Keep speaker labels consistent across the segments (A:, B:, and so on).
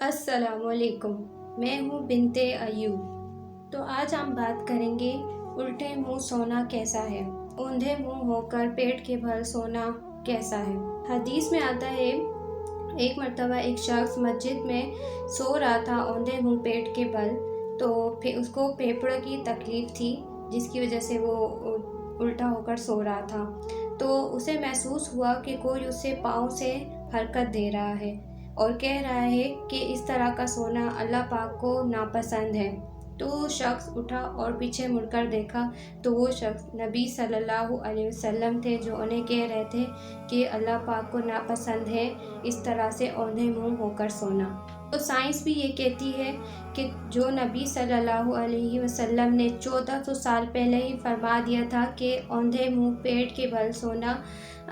A: السلام علیکم، میں ہوں بنتے ایوب۔ تو آج ہم بات کریں گے الٹے منہ سونا کیسا ہے، اوندھے منہ ہو کر پیٹ کے بھر سونا کیسا ہے۔ حدیث میں آتا ہے ایک مرتبہ ایک شخص مسجد میں سو رہا تھا اوندھے منہ پیٹ کے بل، تو پھر اس کو پھیپھڑ کی تکلیف تھی جس کی وجہ سے وہ الٹا ہو کر سو رہا تھا۔ تو اسے محسوس ہوا کہ کوئی اسے پاؤں سے حرکت دے رہا ہے اور کہہ رہا ہے کہ اس طرح کا سونا اللہ پاک کو ناپسند ہے۔ تو وہ شخص اٹھا اور پیچھے مڑ کر دیکھا تو وہ شخص نبی صلی اللہ علیہ وسلم تھے، جو انہیں کہہ رہے تھے کہ اللہ پاک کو ناپسند ہے اس طرح سے اوندھے منہ ہو کر سونا۔ تو سائنس بھی یہ کہتی ہے کہ جو نبی صلی اللہ علیہ وسلم نے 1400 سال پہلے ہی فرما دیا تھا کہ اوندھے منہ پیٹ کے بل سونا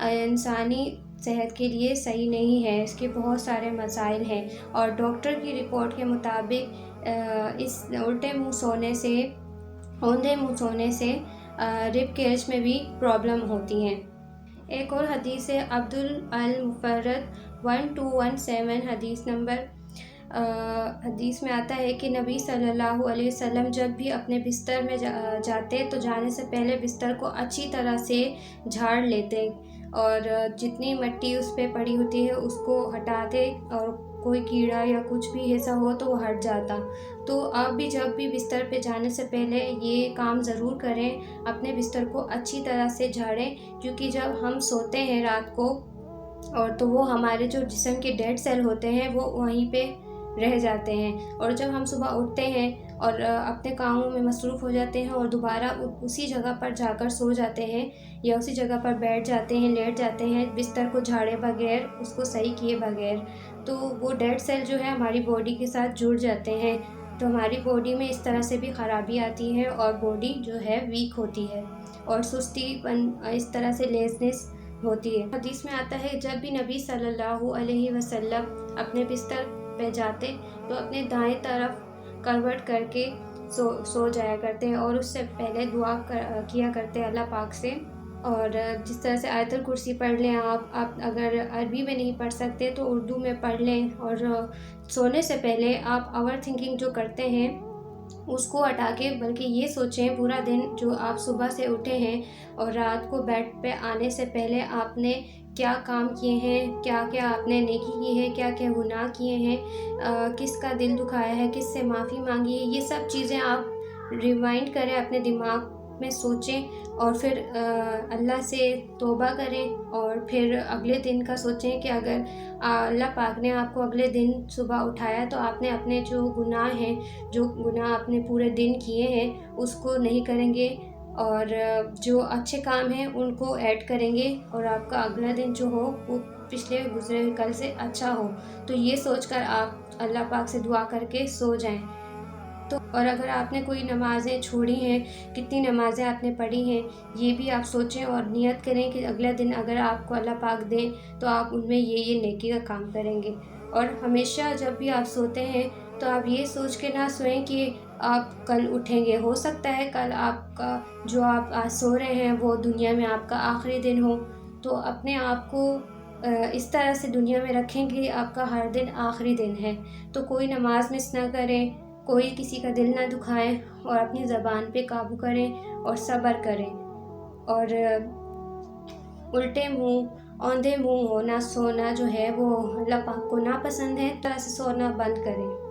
A: انسانی صحت کے لیے صحیح نہیں ہے، اس کے بہت سارے مسائل ہیں، اور ڈاکٹر کی رپورٹ کے مطابق اس الٹے منہ سونے سے، اوندھے منہ سونے سے رب کیج میں بھی پرابلم ہوتی ہیں۔ ایک اور حدیث ہے عبد المفرد 1217 حدیث نمبر، حدیث میں آتا ہے کہ نبی صلی اللہ علیہ وسلم جب بھی اپنے بستر میں جاتے تو جانے سے پہلے بستر کو اچھی طرح سے جھاڑ لیتے اور جتنی مٹی اس پہ پڑی ہوتی ہے اس کو ہٹاتے، اور کوئی کیڑا یا کچھ بھی ایسا ہو تو وہ ہٹ جاتا۔ تو آپ بھی جب بھی بستر پہ جانے سے پہلے یہ کام ضرور کریں، اپنے بستر کو اچھی طرح سے جھاڑیں، کیونکہ جب ہم سوتے ہیں رات کو اور تو وہ ہمارے جو جسم کے ڈیڈ سیل ہوتے ہیں وہ وہیں پہ رہ جاتے ہیں، اور جب ہم صبح اٹھتے ہیں اور اپنے کاموں میں مصروف ہو جاتے ہیں اور دوبارہ اسی جگہ پر جا کر سو جاتے ہیں یا اسی جگہ پر بیٹھ جاتے ہیں، لیٹ جاتے ہیں بستر کو جھاڑے بغیر، اس کو صحیح کیے بغیر، تو وہ ڈیڈ سیل جو ہے ہماری باڈی کے ساتھ جڑ جاتے ہیں، تو ہماری باڈی میں اس طرح سے بھی خرابی آتی ہے اور باڈی جو ہے ویک ہوتی ہے اور سستی اس طرح سے لیزنس ہوتی ہے۔ حدیث میں آتا ہے جب بھی نبی صلی اللہ علیہ وسلم اپنے بستر پہ جاتے تو اپنے دائیں طرف کروٹ کر کے سو جایا کرتے اور اس سے پہلے دعا کیا کرتے اللہ پاک سے، اور جس طرح سے آیت الکرسی پڑھ لیں آپ اگر عربی میں نہیں پڑھ سکتے تو اردو میں پڑھ لیں، اور سونے سے پہلے آپ اوور تھنکنگ جو کرتے ہیں اس کو ہٹا کے بلکہ یہ سوچیں پورا دن جو آپ صبح سے اٹھے ہیں اور رات کو بیڈ پہ آنے سے پہلے آپ نے کیا کام کیے ہیں، کیا کیا آپ نے نیکی کی ہے، کیا کیا گناہ کیے ہیں، کس کا دل دکھایا ہے، کس سے معافی مانگی ہے، یہ سب چیزیں آپ ریمائنڈ کریں، اپنے دماغ میں سوچیں اور پھر اللہ سے توبہ کریں، اور پھر اگلے دن کا سوچیں کہ اگر اللہ پاک نے آپ کو اگلے دن صبح اٹھایا تو آپ نے اپنے جو گناہ ہیں، جو گناہ آپ نے پورے دن کیے ہیں اس کو نہیں کریں گے، اور جو اچھے کام ہیں ان کو ایڈ کریں گے، اور آپ کا اگلا دن جو ہو وہ پچھلے گزرے ہوئے کل سے اچھا ہو۔ تو یہ سوچ کر آپ اللہ پاک سے دعا کر کے سو جائیں۔ تو اور اگر آپ نے کوئی نمازیں چھوڑی ہیں، کتنی نمازیں آپ نے پڑھی ہیں، یہ بھی آپ سوچیں اور نیت کریں کہ اگلا دن اگر آپ کو اللہ پاک دیں تو آپ ان میں یہ نیکی کا کام کریں گے۔ اور ہمیشہ جب بھی آپ سوتے ہیں تو آپ یہ سوچ کے نہ سوئیں کہ آپ کل اٹھیں گے، ہو سکتا ہے کل آپ کا جو آپ آج سو رہے ہیں وہ دنیا میں آپ کا آخری دن ہو، تو اپنے آپ کو اس طرح سے دنیا میں رکھیں کہ آپ کا ہر دن آخری دن ہے، تو کوئی نماز مس نہ کریں، کوئی کسی کا دل نہ دکھائیں، اور اپنی زبان پہ قابو کریں اور صبر کریں، اور الٹے منہ، اوندھے منہ ہونا سونا جو ہے وہ اللہ پاک کو ناپسند ہے، اس طرح سے سونا بند کریں۔